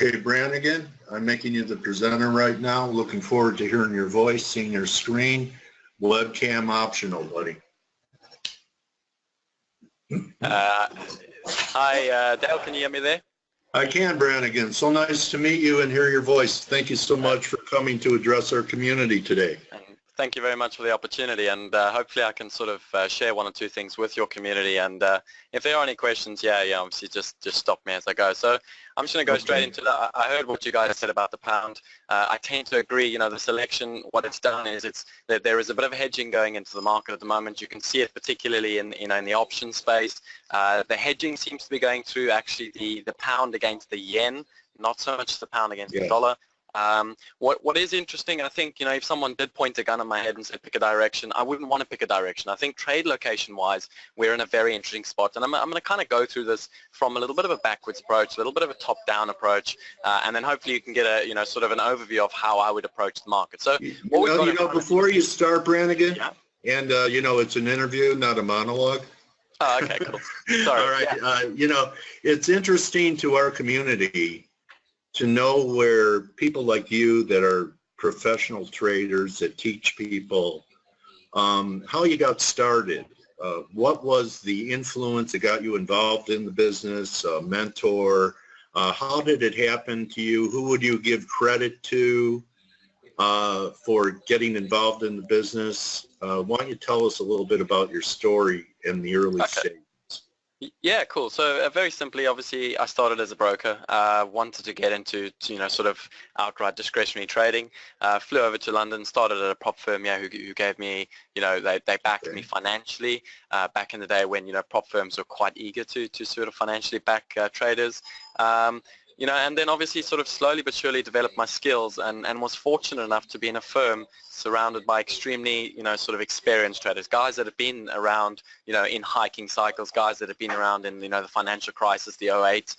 Okay, Brannigan, I'm making you the presenter right now. Looking forward to hearing your voice, seeing your screen. Webcam optional, buddy. Hi, Dale, can you hear me there? I can, Brannigan. So nice to meet you and hear your voice. Thank you so much for coming to address our community today. Thank you very much for the opportunity, and hopefully I can sort of share one or two things with your community, and if there are any questions, obviously just stop me as I go. So I'm just going to go straight into that. I heard what you guys said about the pound. I tend to agree, the selection, what it's done is that there is a bit of hedging going into the market at the moment. You can see it particularly in the option space. The hedging seems to be going through actually the pound against the yen, not so much the pound against the dollar. What is interesting, I think, if someone did point a gun at my head and say pick a direction, I wouldn't want to pick a direction. I think trade location wise, we're in a very interesting spot, and I'm going to kind of go through this from a little bit of a backwards approach, a little bit of a top-down approach, and then hopefully you can get a sort of an overview of how I would approach the market. So before you start, Brannigan, and it's an interview, not a monologue. Oh, okay, cool. Sorry. All right. It's interesting to our community to know where people like you that are professional traders that teach people, how you got started. What was the influence that got you involved in the business, a mentor? How did it happen to you? Who would you give credit to for getting involved in the business? Why don't you tell us a little bit about your story in the early stages? Yeah, cool. So very simply, obviously, I started as a broker. Wanted to get into sort of outright discretionary trading. Flew over to London, started at a prop firm who gave me, they backed me financially back in the day when prop firms were quite eager to sort of financially back traders. And then obviously sort of slowly but surely developed my skills and was fortunate enough to be in a firm surrounded by extremely, sort of experienced traders, guys that have been around, in hiking cycles, guys that have been around in, the financial crisis, the '08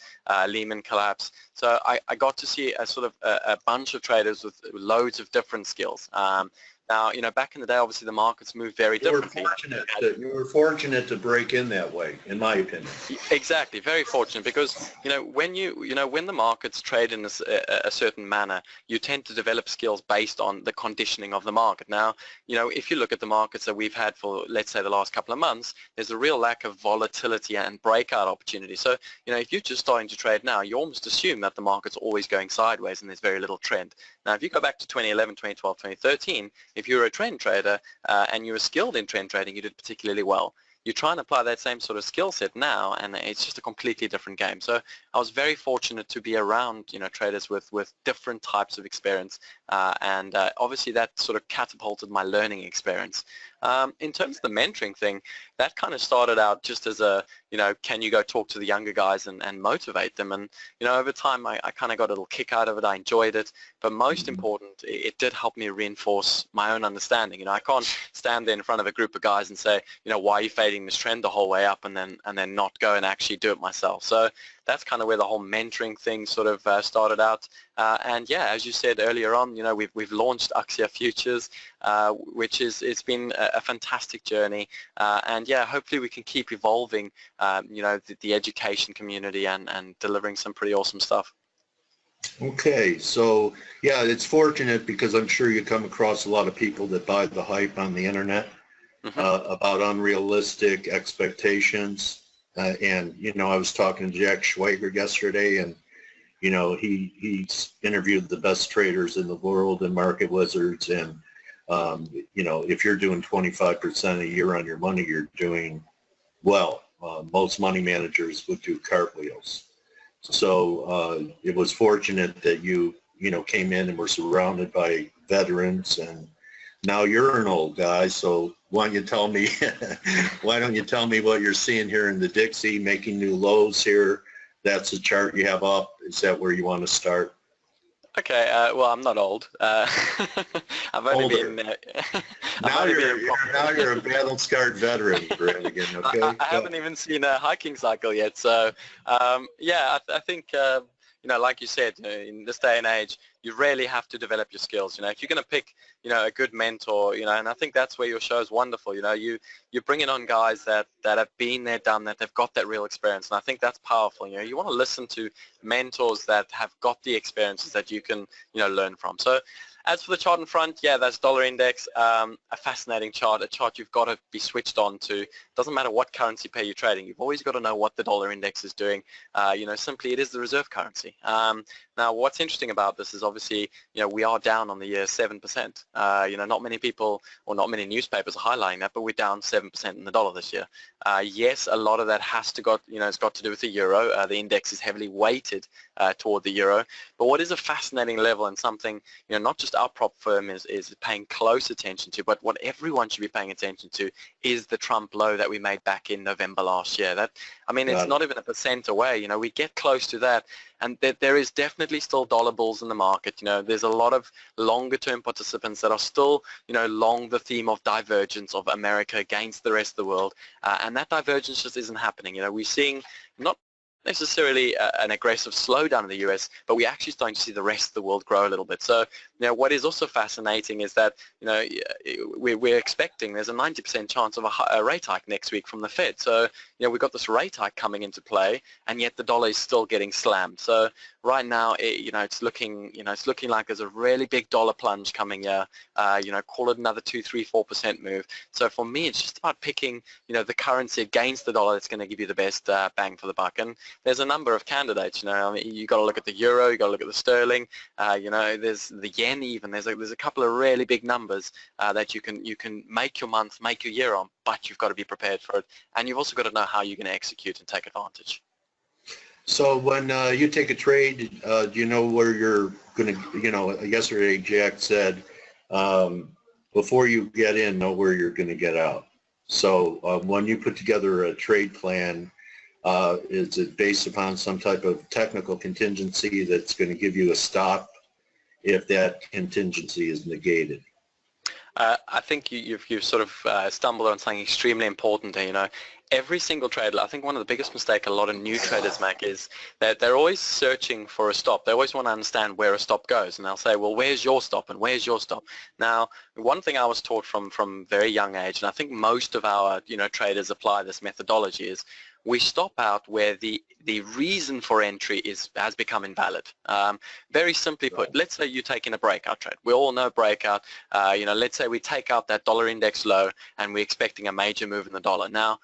Lehman collapse. So I got to see a sort of a bunch of traders with loads of different skills. Now, back in the day, obviously the markets moved very differently. You were fortunate to break in that way, in my opinion. Exactly, very fortunate because, when the markets trade in a certain manner, you tend to develop skills based on the conditioning of the market. Now, if you look at the markets that we've had for, let's say, the last couple of months, there's a real lack of volatility and breakout opportunity. So, if you're just starting to trade now, you almost assume that the market's always going sideways and there's very little trend. Now, if you go back to 2011, 2012, 2013, if you were a trend trader and you were skilled in trend trading, you did particularly well. You try and apply that same sort of skill set now, and it's just a completely different game. So I was very fortunate to be around, traders with different types of experience, and obviously that sort of catapulted my learning experience. In terms of the mentoring thing, that kind of started out just as a, can you go talk to the younger guys and motivate them? And, over time, I kind of got a little kick out of it. I enjoyed it. But most important, it did help me reinforce my own understanding. I can't stand there in front of a group of guys and say, why are you fading this trend the whole way up and then not go and actually do it myself. So that's kind of where the whole mentoring thing sort of started out. And yeah, as you said earlier on, we've launched Axia Futures, which it's been a fantastic journey. And yeah, hopefully we can keep evolving, the education community and delivering some pretty awesome stuff. Okay, so yeah, it's fortunate because I'm sure you come across a lot of people that buy the hype on the internet about unrealistic expectations. And, I was talking to Jack Schwager yesterday, and, he's interviewed the best traders in the world and market wizards. And, if you're doing 25% a year on your money, you're doing well. Most money managers would do cartwheels. So it was fortunate that you came in and were surrounded by veterans, and now you're an old guy. So why don't you tell me what you're seeing here in the Dixie, making new lows here? That's the chart you have up. Is that where you want to start? Okay, well, I'm not old. I've only been... now you're a battle-scarred veteran, Brannigan, okay? I haven't even seen a hiking cycle yet, so yeah, I think, like you said, in this day and age, you really have to develop your skills. If you're going to pick, a good mentor, and I think that's where your show is wonderful. You're bringing on guys that have been there, done that, they've got that real experience, and I think that's powerful. You want to listen to mentors that have got the experiences that you can, learn from. So as for the chart in front, yeah, that's dollar index, a fascinating chart, a chart you've got to be switched on to. Doesn't matter what currency pair you're trading, you've always got to know what the dollar index is doing. Simply it is the reserve currency. Now, what's interesting about this is obviously, we are down on the year 7%. Not many people or not many newspapers are highlighting that, but we're down 7% in the dollar this year. Yes, a lot of that has to it's got to do with the euro. The index is heavily weighted toward the euro. But what is a fascinating level and something, not just our prop firm is paying close attention to, but what everyone should be paying attention to is the Trump low that we made back in November last year. It's not even a percent away. We get close to that, and there is definitely still dollar bulls in the market. There's a lot of longer term participants that are still, long the theme of divergence of America against the rest of the world, and that divergence just isn't happening. We're seeing not necessarily an aggressive slowdown in the US, but we're actually starting to see the rest of the world grow a little bit. So, what is also fascinating is that, we're expecting there's a 90% chance of a rate hike next week from the Fed. So, we've got this rate hike coming into play, and yet the dollar is still getting slammed. So right now, it's looking like there's a really big dollar plunge coming here. Call it another 2, 3, 4% move. So for me, it's just about picking, the currency against the dollar that's going to give you the best bang for the buck. And there's a number of candidates. You got to look at the euro, you got to look at the sterling. There's the yen even. There's a couple of really big numbers that you can make your month, make your year on, but you've got to be prepared for it, and you've also got to know how you're going to execute and take advantage. So when you take a trade, do you know where you're going to, yesterday Jack said, before you get in, know where you're going to get out. So when you put together a trade plan, is it based upon some type of technical contingency that's going to give you a stop if that contingency is negated? I think you've sort of stumbled on something extremely important there. Every single trader, I think one of the biggest mistakes a lot of new traders make is that they're always searching for a stop. They always want to understand where a stop goes, and they'll say, well, where's your stop and where's your stop? Now, one thing I was taught from very young age, and I think most of our traders apply this methodology, is we stop out where the reason for entry has become invalid. Very simply put, let's say you're taking a breakout trade. We all know breakout. Let's say we take out that dollar index low and we're expecting a major move in the dollar. Now,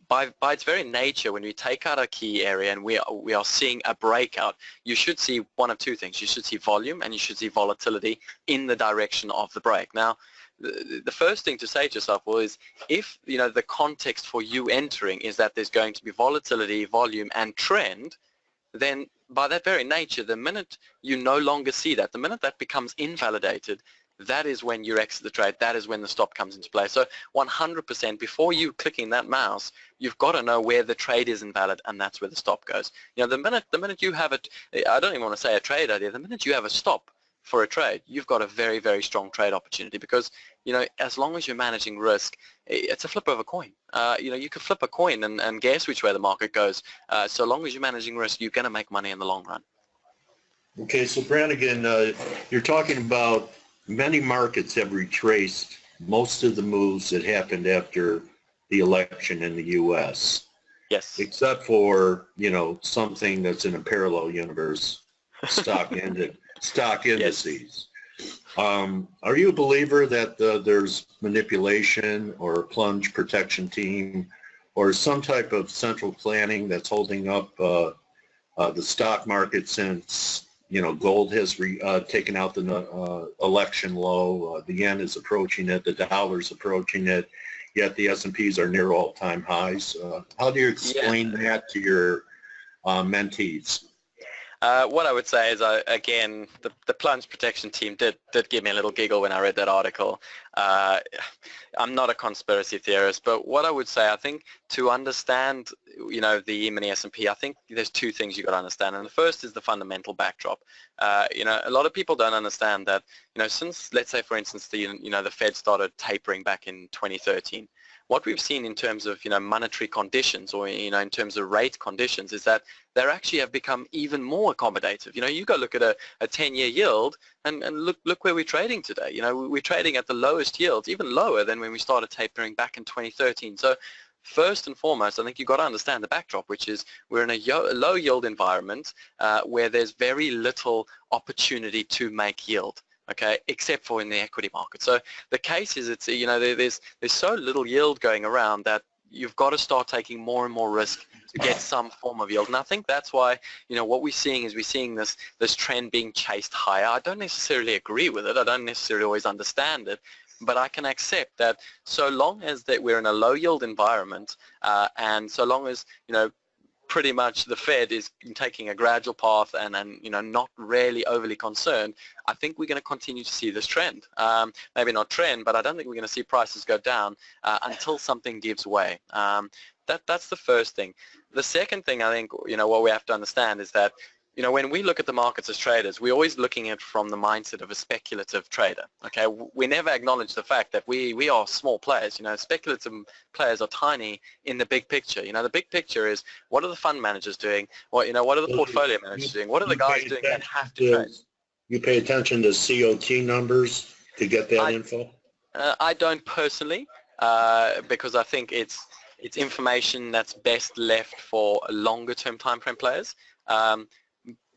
by its very nature, when we take out a key area and we are seeing a breakout, you should see one of two things. You should see volume and you should see volatility in the direction of the break. Now, the first thing to say to yourself is, if the context for you entering is that there's going to be volatility, volume, and trend, then by that very nature, the minute you no longer see that, the minute that becomes invalidated, that is when you exit the trade. That is when the stop comes into play. So 100%, before you clicking that mouse, you've got to know where the trade is invalid, and that's where the stop goes. The minute you have it, I don't even want to say a trade idea, the minute you have a stop for a trade, you've got a very, very strong trade opportunity, because as long as you're managing risk, it's a flip of a coin. You can flip a coin and guess which way the market goes. So long as you're managing risk, you're going to make money in the long run. Okay, so Brannigan, you're talking about many markets have retraced most of the moves that happened after the election in the U.S. Yes. Except for, something that's in a parallel universe, stock indices. Yes. Are you a believer that there's manipulation or plunge protection team or some type of central planning that's holding up the stock market since gold has taken out the election low, the yen is approaching it, the dollar's approaching it, yet the S&Ps are near all-time highs? How do you explain that to your mentees? What I would say is, again, the plunge protection team did give me a little giggle when I read that article. I'm not a conspiracy theorist, but what I would say, I think to understand, the E-mini S&P, I think there's two things you got to understand, and the first is the fundamental backdrop. A lot of people don't understand that, since, let's say, for instance, the Fed started tapering back in 2013. what we've seen in terms of, monetary conditions, or, in terms of rate conditions, is that they actually have become even more accommodative. You go look at a 10-year yield and look where we're trading today. We're trading at the lowest yields, even lower than when we started tapering back in 2013. So first and foremost, I think you've got to understand the backdrop, which is we're in a low yield environment where there's very little opportunity to make yield, okay, except for in the equity market. So the case is, it's, there's so little yield going around that you've got to start taking more and more risk to get some form of yield. And I think that's why, what we're seeing is this trend being chased higher. I don't necessarily agree with it. I don't necessarily always understand it. But I can accept that so long as that we're in a low yield environment, and so long as, pretty much the Fed is taking a gradual path and not really overly concerned, I think we're going to continue to see this trend. Maybe not trend, but I don't think we're going to see prices go down until something gives way. That's the first thing. The second thing, I think, what we have to understand is that, when we look at the markets as traders, we're always looking at it from the mindset of a speculative trader. Okay, we never acknowledge the fact that we are small players. Speculative players are tiny in the big picture. The big picture is, what are the fund managers doing? What are the portfolio managers doing? What are the guys doing that have to trade? You pay attention to COT numbers to get that info? I don't personally, because I think it's information that's best left for longer term time frame players.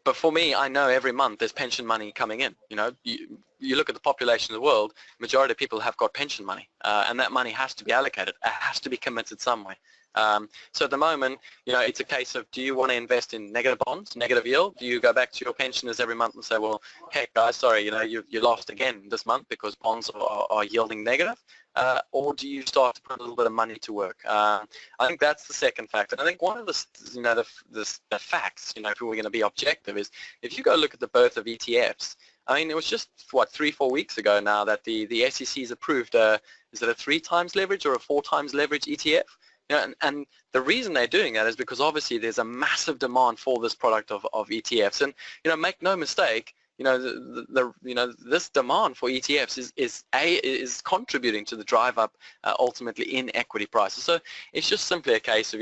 But for me, I know every month there's pension money coming in. You look at the population of the world, majority of people have got pension money, and that money has to be allocated. It has to be committed some way. So at the moment, it's a case of, do you want to invest in negative bonds, negative yield? Do you go back to your pensioners every month and say, well, heck guys, sorry, you lost again this month because bonds are yielding negative? Or do you start to put a little bit of money to work? I think that's the second factor. I think one of the facts, if we're going to be objective, is if you go look at the birth of ETFs, I mean, it was just, 3-4 weeks ago now that the SEC has approved, is it a 3 times leverage or a 4 times leverage ETF? And the reason they're doing that is because obviously there's a massive demand for this product of ETFs. And, make no mistake, this demand for ETFs is contributing to the drive up ultimately in equity prices. So it's just simply a case of,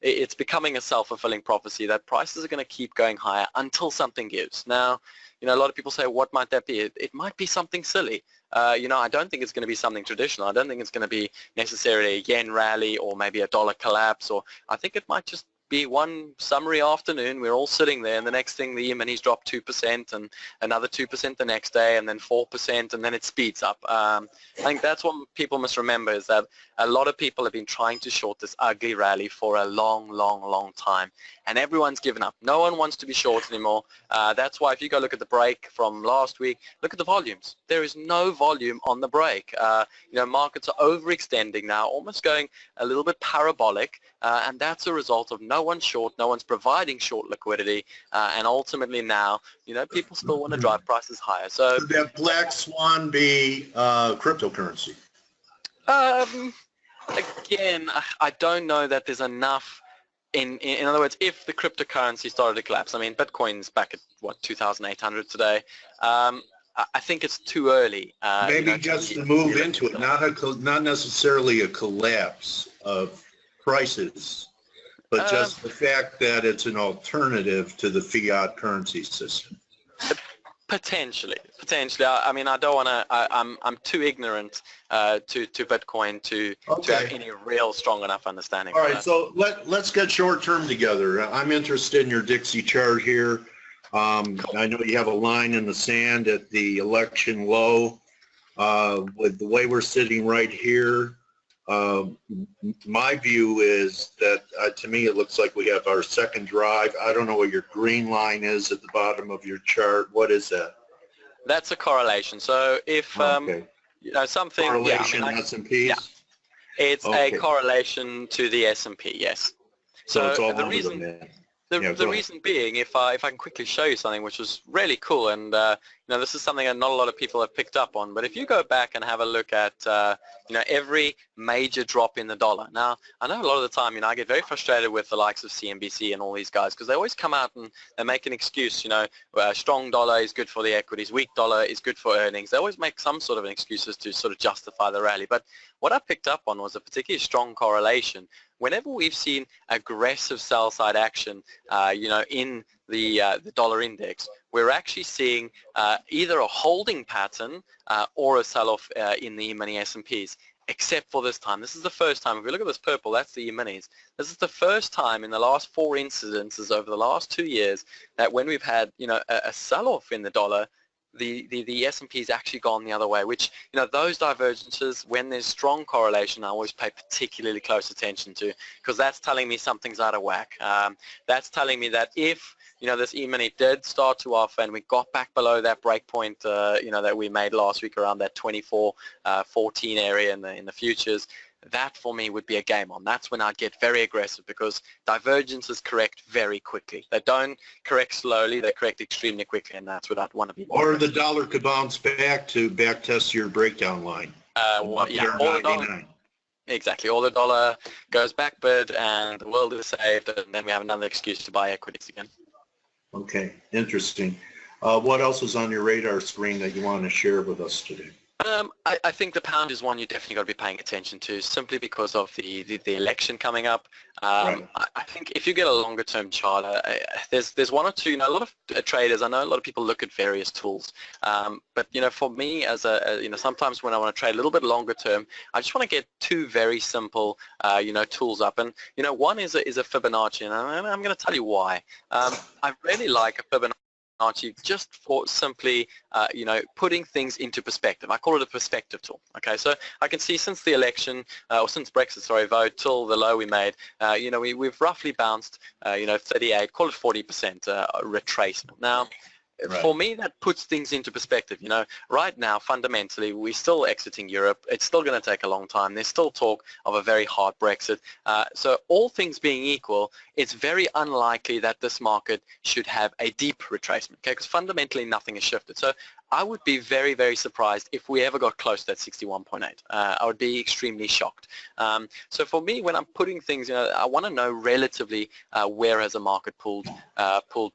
it's becoming a self-fulfilling prophecy that prices are going to keep going higher until something gives. Now, a lot of people say, what might that be? It might be something silly. I don't think it's going to be something traditional. I don't think it's going to be necessarily a yen rally or maybe a dollar collapse, or I think it might just be one summery afternoon. We're all sitting there, and the next thing the E-minis drop 2% and another 2% the next day, and then 4%, and then it speeds up. I think that's what people must remember, is that a lot of people have been trying to short this ugly rally for a long, long, long time, and everyone's given up. No one wants to be short anymore. That's why if you go look at the break from last week, look at the volumes. There is no volume on the break. Markets are overextending now, almost going a little bit parabolic, and that's a result of no one's short, no one's providing short liquidity, and ultimately now, people still want to drive prices higher. So could that black swan be cryptocurrency? Again, I don't know that there's enough. In other words, if the cryptocurrency started to collapse, I mean, Bitcoin's back at what, 2,800 today. I think it's too early. Maybe just to move into it, not necessarily a collapse of prices, but just the fact that it's an alternative to the fiat currency system. Potentially. I mean, I don't want to. I'm too ignorant to Bitcoin to have any real strong enough understanding. All right, so let's get short term together. I'm interested in your Dixie chart here. I know you have a line in the sand at the election low. With the way we're sitting right here, my view is that to me it looks like we have our second drive. I don't know what your green line is at the bottom of your chart. What is that? That's a correlation. So if something correlation S&Ps? Yeah, it's a correlation to the S&P. Yes. So it's all the reason. The reason being, if I can quickly show you something which was really cool, and this is something that not a lot of people have picked up on, but if you go back and have a look at, every major drop in the dollar. Now, I know a lot of the time, I get very frustrated with the likes of CNBC and all these guys because they always come out and they make an excuse, strong dollar is good for the equities, weak dollar is good for earnings. They always make some sort of an excuses to sort of justify the rally. But what I picked up on was a particularly strong correlation. Whenever we've seen aggressive sell-side action, in the dollar index, we're actually seeing either a holding pattern or a sell-off in the E-mini S&Ps, except for this time. This is the first time. If we look at this purple, that's the E-minis. This is the first time in the last 4 incidences over the last 2 years that when we've had, a sell-off in the dollar, the S&P's actually gone the other way, which, those divergences, when there's strong correlation, I always pay particularly close attention to, because that's telling me something's out of whack. That's telling me that if, this E-mini did start to offer and we got back below that break point, that we made last week around that 24.14 area in the futures, that for me would be a game on. That's when I'd get very aggressive because divergences correct very quickly. They don't correct slowly, they correct extremely quickly, and that's what I'd want to be. Or the dollar could bounce back to back test your breakdown line. Or the dollar, exactly. Or the dollar goes back bid and the world is saved, and then we have another excuse to buy equities again. Okay, interesting. What else is on your radar screen that you want to share with us today? I think the pound is one you definitely got to be paying attention to, simply because of the election coming up. Right. I think if you get a longer term chart, there's one or two, a lot of traders, I know a lot of people look at various tools, but for me as sometimes when I want to trade a little bit longer term, I just want to get two very simple tools up, and one is a Fibonacci, and I'm going to tell you why. I really like a Fibonacci just for simply, putting things into perspective. I call it a perspective tool. Okay, so I can see since the election, or since Brexit, vote till the low we made, we've roughly bounced, 38, call it 40% retracement. Now, right. For me, that puts things into perspective. Right now, fundamentally, we're still exiting Europe. It's still going to take a long time. There's still talk of a very hard Brexit. So all things being equal, it's very unlikely that this market should have a deep retracement, okay? Because fundamentally, nothing has shifted. So I would be very, very surprised if we ever got close to that 61.8. I would be extremely shocked. So for me, when I'm putting things, I want to know relatively where has a market pulled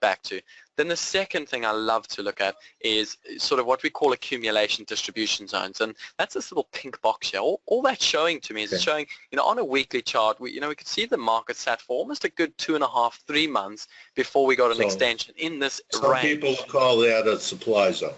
back to. Then the second thing I love to look at is sort of what we call accumulation distribution zones, and that's this little pink box here. All that's showing to me is it's showing, on a weekly chart, we could see the market sat for almost a good 2.5, 3 months before we got an extension in this range. Some people call that a supply zone.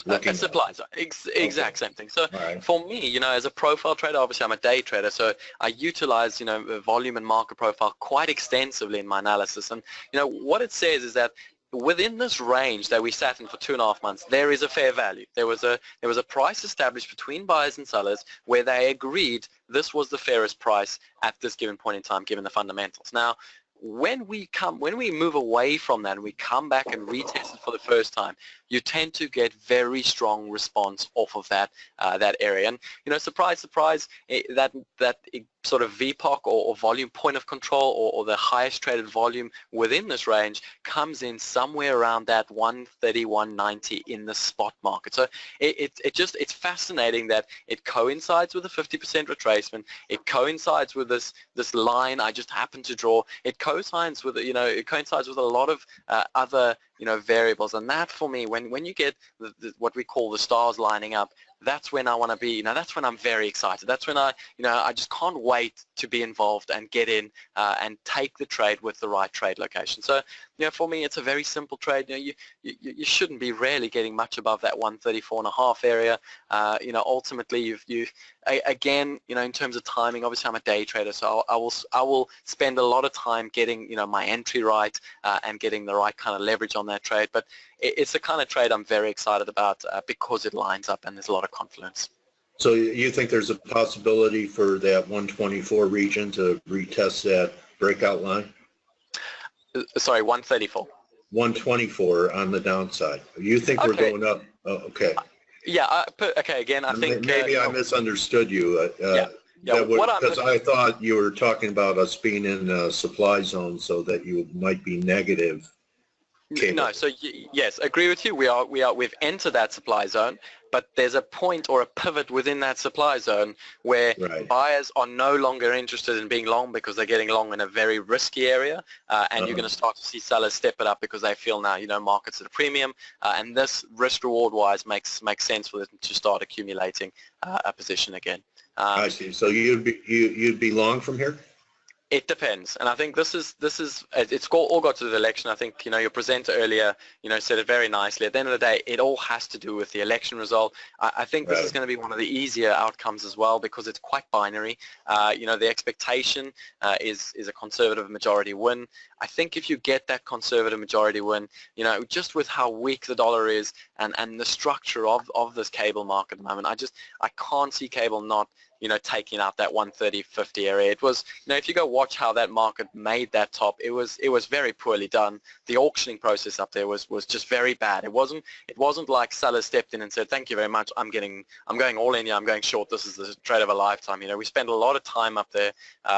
A supply zone, exact same thing. So right. For me, as a profile trader, obviously I'm a day trader, so I utilize, volume and market profile quite extensively in my analysis. And, what it says is that within this range that we sat in for 2.5 months, there is a fair value. There was a price established between buyers and sellers where they agreed this was the fairest price at this given point in time, given the fundamentals. Now, when we move away from that and we come back and retest it for the first time, you tend to get very strong response off of that area. And surprise, surprise, that sort of VPOC or volume point of control or the highest traded volume within this range comes in somewhere around that 130, 190 in the spot market. So it's fascinating that it coincides with a 50% retracement. It coincides with this line I just happened to draw. It coincides with it coincides with a lot of other variables, and that for me, when you get what we call the stars lining up, that's when I want to be, that's when I'm very excited. That's when I just can't wait to be involved and get in and take the trade with the right trade location. So, for me, it's a very simple trade. You shouldn't be really getting much above that 134.5 area. Ultimately, again, in terms of timing, obviously I'm a day trader, so I will spend a lot of time getting, my entry right and getting the right kind of leverage on that trade. But it's the kind of trade I'm very excited about because it lines up and there's a lot of confluence. So you think there's a possibility for that 124 region to retest that breakout line? Sorry, 134. 124 on the downside. You think we're going up? Oh, okay. Yeah. Okay. Again, I think maybe I misunderstood you. Because I thought you were talking about us being in a supply zone, so that you might be negative cable. No, so yes, agree with you. We've entered that supply zone, but there's a point or a pivot within that supply zone where Right. buyers are no longer interested in being long because they're getting long in a very risky area, and you're going to start to see sellers step it up because they feel now, markets at a premium, and this risk-reward wise makes sense for them to start accumulating a position again. I see. So you'd be long from here? It depends, and I think this is it's all got to do with the election. I think your presenter earlier said it very nicely. At the end of the day, it all has to do with the election result. I think this is going to be one of the easier outcomes as well because it's quite binary. The expectation is a conservative majority win. I think if you get that conservative majority win, just with how weak the dollar is and the structure of this cable market at the moment, I can't see cable not taking out that 130.50 area. It was, if you go watch how that market made that top, it was very poorly done. The auctioning process up there was just very bad. It wasn't like sellers stepped in and said, thank you very much, I'm going all in here, I'm going short, this is the trade of a lifetime. We spent a lot of time up there.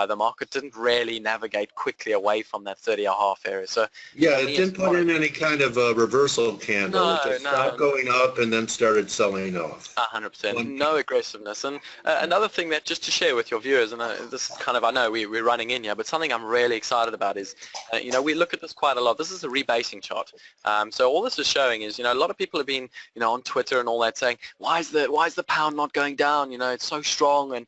The market didn't really navigate quickly away from that 30.5 area. So yeah, it didn't put in any kind of a reversal candle. It just stopped going up and then started selling off. 100%. No aggressiveness. And another thing that just to share with your viewers, and this is kind of, I know we're running in here, but something I'm really excited about is, we look at this quite a lot. This is a rebasing chart. So all this is showing is, a lot of people have been, on Twitter and all that saying, why is the pound not going down? It's so strong, and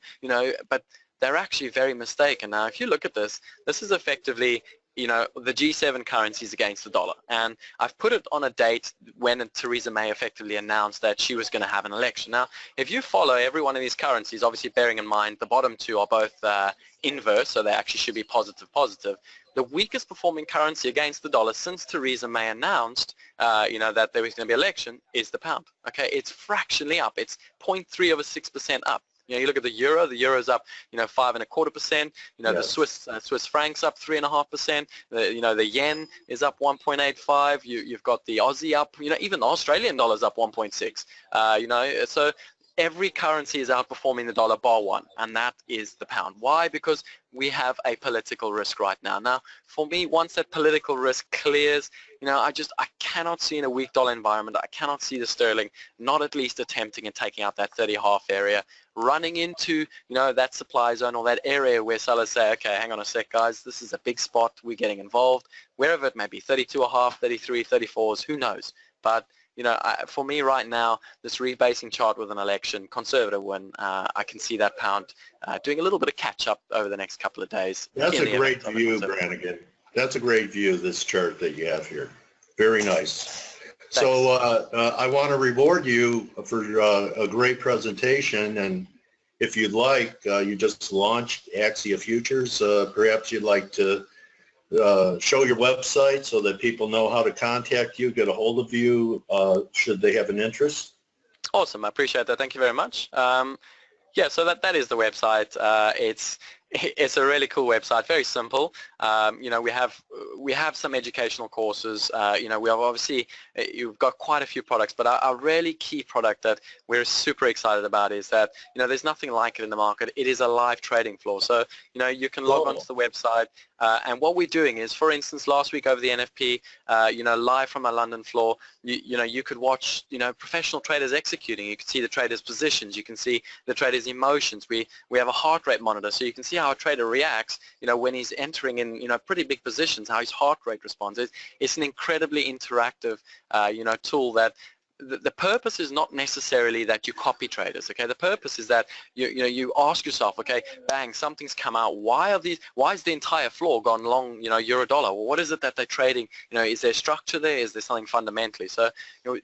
but they're actually very mistaken. Now, if you look at this is effectively the G7 currencies against the dollar. And I've put it on a date when Theresa May effectively announced that she was going to have an election. Now, if you follow every one of these currencies, obviously bearing in mind the bottom two are both inverse, so they actually should be positive. The weakest performing currency against the dollar since Theresa May announced, that there was going to be an election is the pound. Okay, it's fractionally up. It's 0.3%, up. You look at the euro's up, 5.25%. The Swiss franc's up 3.5%. The yen is up 1.85. You've got the Aussie up. Even the Australian dollar's up 1.6. So every currency is outperforming the dollar bar one, and that is the pound. Why? Because we have a political risk right now. Now, for me, once that political risk clears, I cannot see in a weak dollar environment, I cannot see the sterling not at least attempting and taking out that 30.5 area, running into, that supply zone or that area where sellers say, okay, hang on a sec, guys, this is a big spot, we're getting involved, wherever it may be, 32.5, 33, 34s, who knows? But for me right now, this rebasing chart with an election, conservative win, I can see that pound doing a little bit of catch-up over the next couple of days. That's a great view, Brannigan. That's a great view of this chart that you have here. Very nice. Thanks. So I want to reward you for a great presentation, and if you'd like, you just launched Axia Futures. Perhaps you'd like to show your website so that people know how to contact you, get a hold of you, should they have an interest. Awesome, I appreciate that. Thank you very much. Yeah, so that is the website. It's a really cool website, very simple. We have some educational courses. We have obviously, you've got quite a few products, but our really key product that we're super excited about is that, there's nothing like it in the market. It is a live trading floor. So, you can log onto the website, and what we're doing is, for instance, last week over the NFP, live from our London floor, you could watch, professional traders executing. You can see the traders' positions. You can see the traders' emotions. We have a heart rate monitor, so you can see how a trader reacts, when he's entering in, pretty big positions, how his heart rate responds. It's an incredibly interactive, tool that the purpose is not necessarily that you copy traders, okay? The purpose is that you ask yourself, okay, bang, something's come out. Why is the entire floor gone long, euro dollar? Well, what is it that they're trading? Is there structure there? Is there something fundamentally? So,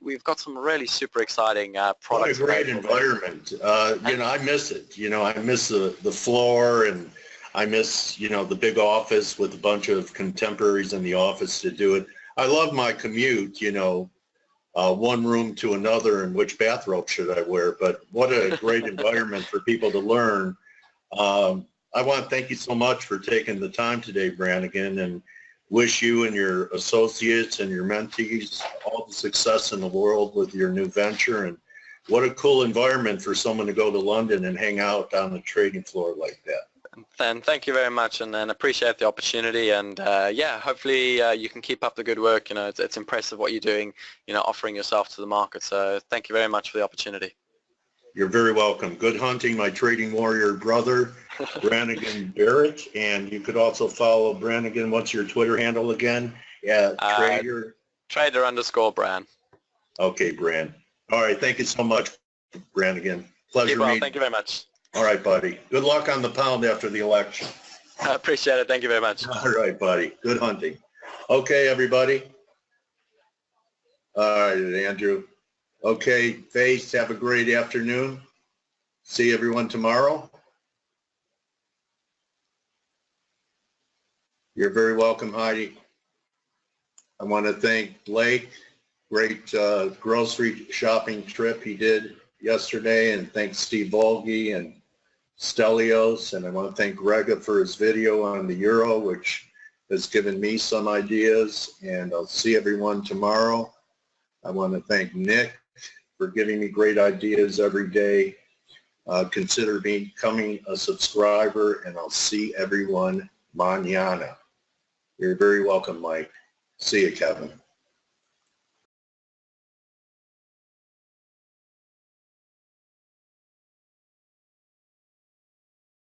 we've got some really super exciting products. What a great environment. I miss it. I miss the floor, and I miss, the big office with a bunch of contemporaries in the office to do it. I love my commute, one room to another, and which bathrobe should I wear, but what a great environment for people to learn. I want to thank you so much for taking the time today, Brannigan, and wish you and your associates and your mentees all the success in the world with your new venture. And what a cool environment for someone to go to London and hang out on the trading floor like that. And thank you very much, and appreciate the opportunity. And yeah, hopefully you can keep up the good work. You know, it's impressive what you're doing. You know, offering yourself to the market. So thank you very much for the opportunity. You're very welcome. Good hunting, my trading warrior brother, Brannigan Barrett. And you could also follow Brannigan. What's your Twitter handle again? Yeah, Trader. Trader_Bran. Okay, Bran. All right. Thank you so much, Brannigan. Pleasure meeting. Thank you very much. All right, buddy. Good luck on the pound after the election. I appreciate it. Thank you very much. All right, buddy. Good hunting. Okay, everybody. All right, Andrew. Okay, F.A.C.E, have a great afternoon. See everyone tomorrow. You're very welcome, Heidi. I want to thank Blake. Great grocery shopping trip he did yesterday, and thanks Steve Volge and Stelios, and I want to thank Grega for his video on the Euro, which has given me some ideas, and I'll see everyone tomorrow. I want to thank Nick for giving me great ideas every day. Consider becoming a subscriber, and I'll see everyone mañana. You're very welcome, Mike. See you, Kevin.